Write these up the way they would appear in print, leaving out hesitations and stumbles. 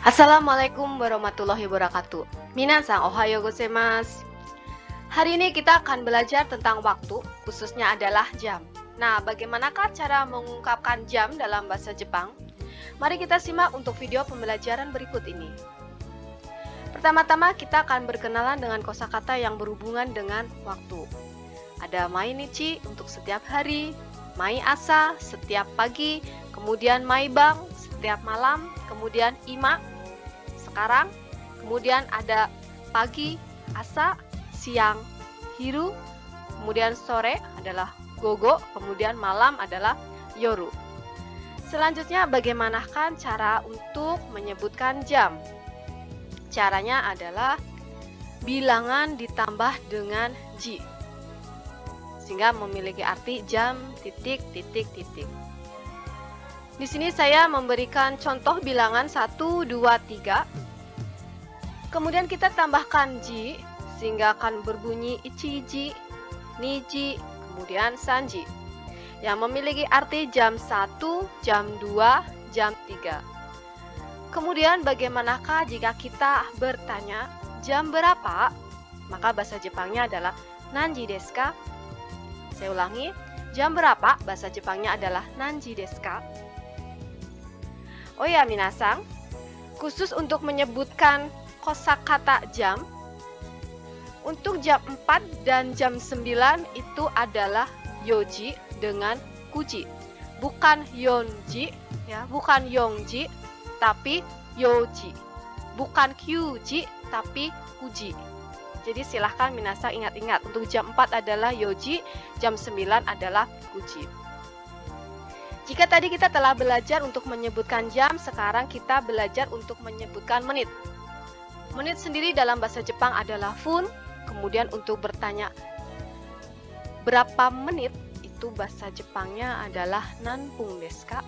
Assalamualaikum warahmatullahi wabarakatuh. Minasan, ohayo gozaimasu. Hari ini kita akan belajar tentang waktu, khususnya adalah jam. Nah, bagaimanakah cara mengungkapkan jam dalam bahasa Jepang? Mari kita simak untuk video pembelajaran berikut ini. Pertama-tama kita akan berkenalan dengan kosakata yang berhubungan dengan waktu. Ada mainichi untuk setiap hari, mai asa setiap pagi, kemudian mai bang setiap malam, kemudian ima sekarang, kemudian ada pagi, asa, siang, hiru, kemudian sore adalah gogo, kemudian malam adalah yoru. Selanjutnya, bagaimanakah cara untuk menyebutkan jam? Caranya adalah bilangan ditambah dengan ji, sehingga memiliki arti jam titik titik titik. Di sini saya memberikan contoh bilangan 1, 2, 3. Kemudian kita tambahkan ji, sehingga akan berbunyi ichiji, niji, kemudian sanji, yang memiliki arti jam 1, jam 2, jam 3. Kemudian bagaimanakah jika kita bertanya jam berapa? Maka bahasa Jepangnya adalah nanji desu ka? Saya ulangi, jam berapa? Bahasa Jepangnya adalah nanji desu ka? Oh ya, minasan, khusus untuk menyebutkan kosakata jam, untuk jam 4 dan jam 9 itu adalah yoji dengan kuji. Bukan yonji, ya, bukan yongji, tapi yoji. Bukan kyuji, tapi kuji. Jadi silahkan minasan ingat-ingat, untuk jam 4 adalah yoji, jam 9 adalah kuji. Jika tadi kita telah belajar untuk menyebutkan jam, sekarang kita belajar untuk menyebutkan menit. Menit sendiri dalam bahasa Jepang adalah fun. Kemudian untuk bertanya berapa menit, itu bahasa Jepangnya adalah nanpung desu ka?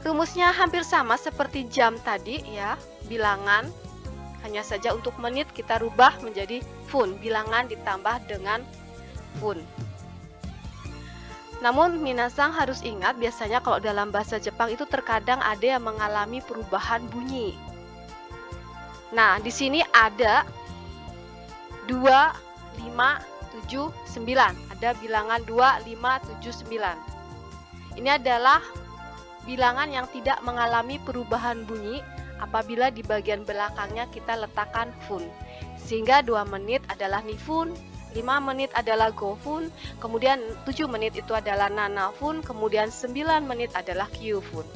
Rumusnya hampir sama seperti jam tadi, ya, bilangan. Hanya saja untuk menit kita rubah menjadi fun, bilangan ditambah dengan fun. Namun minasan harus ingat, biasanya kalau dalam bahasa Jepang itu terkadang ada yang mengalami perubahan bunyi. Nah, di sini ada 2, 5, 7, 9. Ada bilangan 2, 5, 7, 9. Ini adalah bilangan yang tidak mengalami perubahan bunyi apabila di bagian belakangnya kita letakkan fun. Sehingga 2 menit adalah nifun, 5 menit adalah gofun, kemudian 7 menit itu adalah nanafun, kemudian 9 menit adalah kyufun.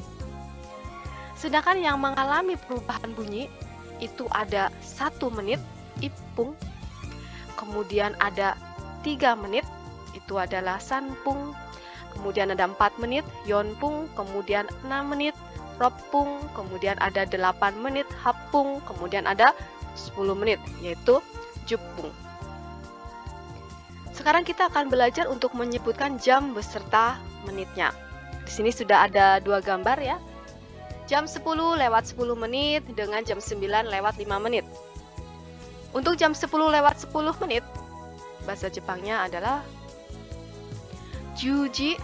Sedangkan yang mengalami perubahan bunyi itu ada 1 menit, ipung, kemudian ada 3 menit, itu adalah sanpung, kemudian ada 4 menit, yonpung, kemudian 6 menit, ropung, kemudian ada 8 menit, hapung, kemudian ada 10 menit, yaitu jupung. Sekarang kita akan belajar untuk menyebutkan jam beserta menitnya. Di sini sudah ada 2 gambar, ya. Jam 10 lewat 10 menit dengan jam 9 lewat 5 menit. Untuk jam 10 lewat 10 menit, bahasa Jepangnya adalah juji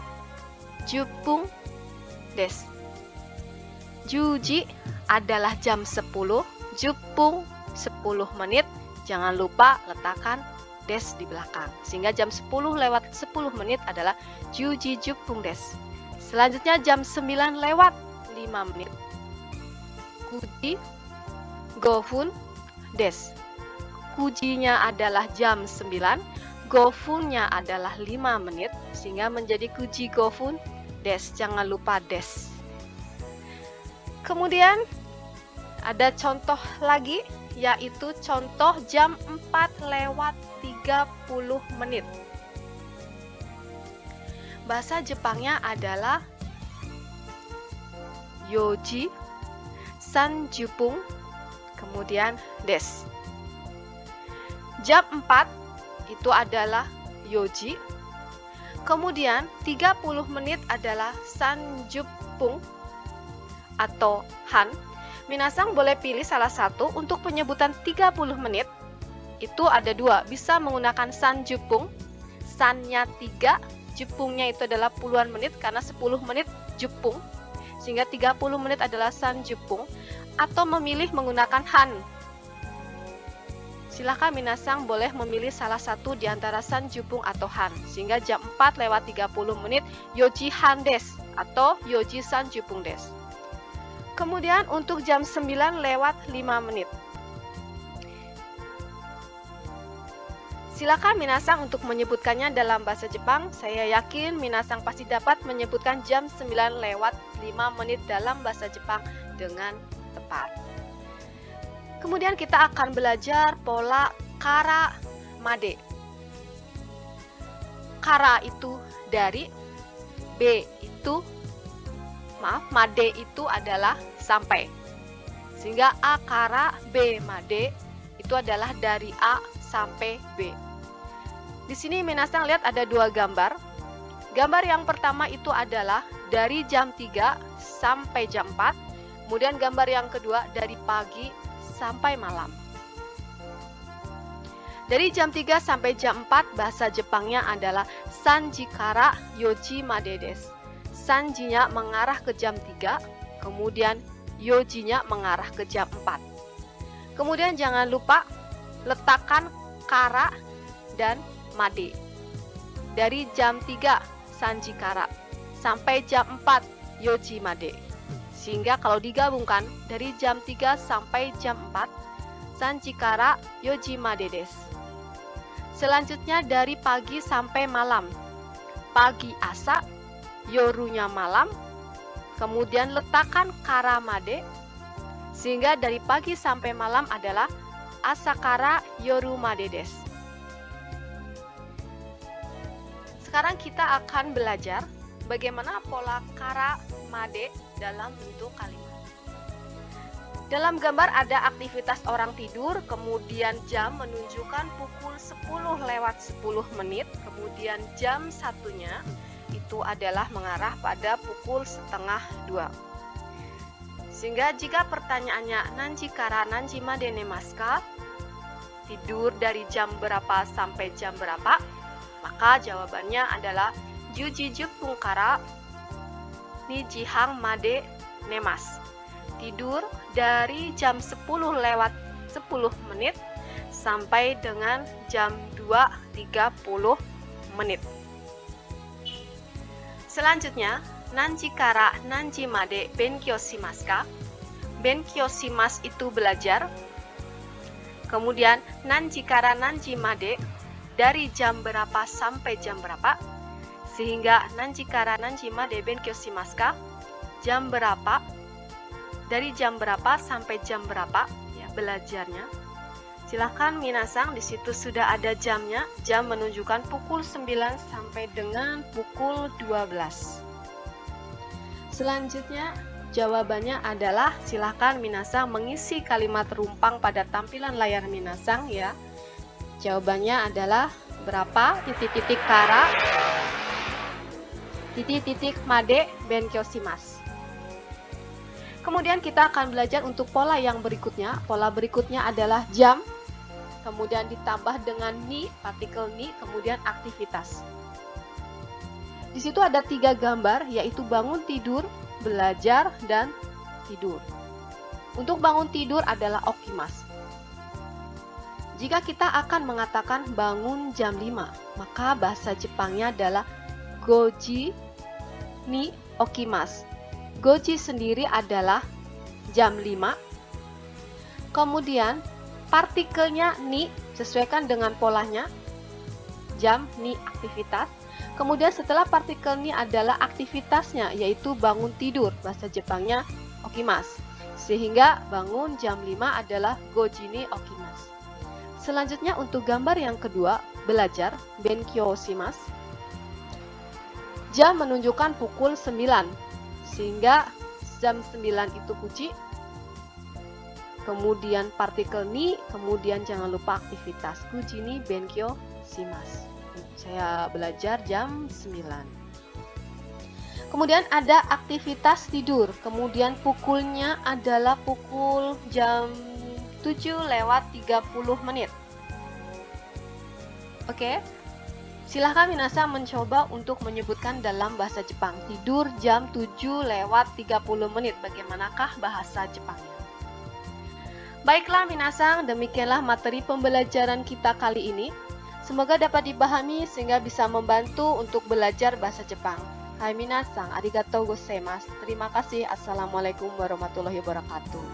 jupung desu. Juji adalah jam 10, jupung 10 menit. Jangan lupa letakkan des di belakang. Sehingga jam 10 lewat 10 menit adalah juji jupung desu. Selanjutnya jam 9 lewat 5 menit. Kuji gofun desu. Kujinya adalah jam 9, gofunnya adalah 5 menit, sehingga menjadi kuji gofun desu. Jangan lupa des. Kemudian ada contoh lagi, yaitu contoh jam 4 lewat 30 menit. Bahasa Jepangnya adalah yoji sanjupung, kemudian des. Jam 4 itu adalah yoji, kemudian 30 menit adalah sanjupung atau han. Minasan boleh pilih salah satu. Untuk penyebutan 30 menit itu ada 2, bisa menggunakan sanjupung, sannya 3, jupungnya itu adalah puluhan menit karena 10 menit jupung. sehingga 30 menit adalah san jepung, atau memilih menggunakan han. Silakan minasang boleh memilih salah satu di antara san jepung atau han, sehingga jam 4 lewat 30 menit yoji han desu atau yoji san jepung desu. Kemudian untuk jam 9 lewat 5 menit. Silakan minasang untuk menyebutkannya dalam bahasa Jepang. Saya yakin minasang pasti dapat menyebutkan jam 9 lewat 5 menit dalam bahasa Jepang dengan tepat. Kemudian kita akan belajar pola kara made. Kara itu dari, made itu adalah sampai. Sehingga a kara b made itu adalah dari A sampai B. Di sini minasang lihat ada dua gambar. Gambar yang pertama itu adalah dari jam 3 sampai jam 4. Kemudian gambar yang kedua dari pagi sampai malam. Dari jam 3 sampai jam 4 bahasa Jepangnya adalah sanji kara yoji made desu. Sanjinya mengarah ke jam 3, kemudian yojinya mengarah ke jam 4. Kemudian jangan lupa letakkan kara dan made. Dari jam 3 sanji kara sampai jam 4 yoji made. Sehingga kalau digabungkan dari jam 3 sampai jam 4 sanji kara yoji made desu. Selanjutnya dari pagi sampai malam. Pagi asa, yorunya malam. Kemudian letakkan kara made. Sehingga dari pagi sampai malam adalah asa kara yoru made desu. Sekarang kita akan belajar bagaimana pola kara made dalam bentuk kalimat. Dalam gambar ada aktivitas orang tidur, kemudian jam menunjukkan pukul 10 lewat 10 menit, kemudian jam satunya itu adalah mengarah pada pukul setengah 2. Sehingga jika pertanyaannya nanji kara nanji made nemasu ka? Tidur dari jam berapa sampai jam berapa? Maka jawabannya adalah 10時10分から2時半まで寝ます. Tidur dari jam 10 lewat 10 menit sampai dengan jam 2.30 menit. Selanjutnya, nanji kara nanji made benkyou shimasu ka? Benkyou shimasu itu belajar. Kemudian nanji kara nanji made dari jam berapa sampai jam berapa? Sehingga nanji kara nanji made benkyou shimasu ka? Jam berapa? Dari jam berapa sampai jam berapa ya belajarnya? Silahkan minasang, di situ sudah ada jamnya. Jam menunjukkan pukul 9 sampai dengan pukul 12. Selanjutnya jawabannya adalah silahkan minasang mengisi kalimat rumpang pada tampilan layar minasang ya. Jawabannya adalah berapa titik-titik kara titik-titik made benkyou shimasu. Kemudian kita akan belajar untuk pola yang berikutnya. Pola berikutnya adalah jam, kemudian ditambah dengan ni, partikel ni, kemudian aktivitas. Di situ ada 3 gambar, yaitu bangun tidur, belajar, dan tidur. Untuk bangun tidur adalah okimasu. Jika kita akan mengatakan bangun jam 5, maka bahasa Jepangnya adalah goji ni okimasu. Goji sendiri adalah jam 5. Kemudian partikelnya ni sesuaikan dengan polanya. Jam ni aktivitas. Kemudian setelah partikel ni adalah aktivitasnya yaitu bangun tidur. Bahasa Jepangnya okimasu. Sehingga bangun jam 5 adalah goji ni okimasu. Selanjutnya untuk gambar yang kedua, belajar benkyou shimasu. Jam menunjukkan pukul 9. Sehingga jam 9 itu kuci. Kemudian partikel ni, kemudian jangan lupa aktivitas kuji ni benkyou shimasu. Saya belajar jam 9. Kemudian ada aktivitas tidur. Kemudian pukulnya adalah pukul jam 7 lewat 30 menit. Oke. Silahkan minasang mencoba untuk menyebutkan dalam bahasa Jepang. Tidur jam 7:30 menit. Bagaimanakah bahasa Jepangnya? Baiklah minasang, demikianlah materi pembelajaran kita kali ini. Semoga dapat dipahami sehingga bisa membantu untuk belajar bahasa Jepang. Hai minasang, arigatou gozaimasu. Terima kasih. Assalamualaikum warahmatullahi wabarakatuh.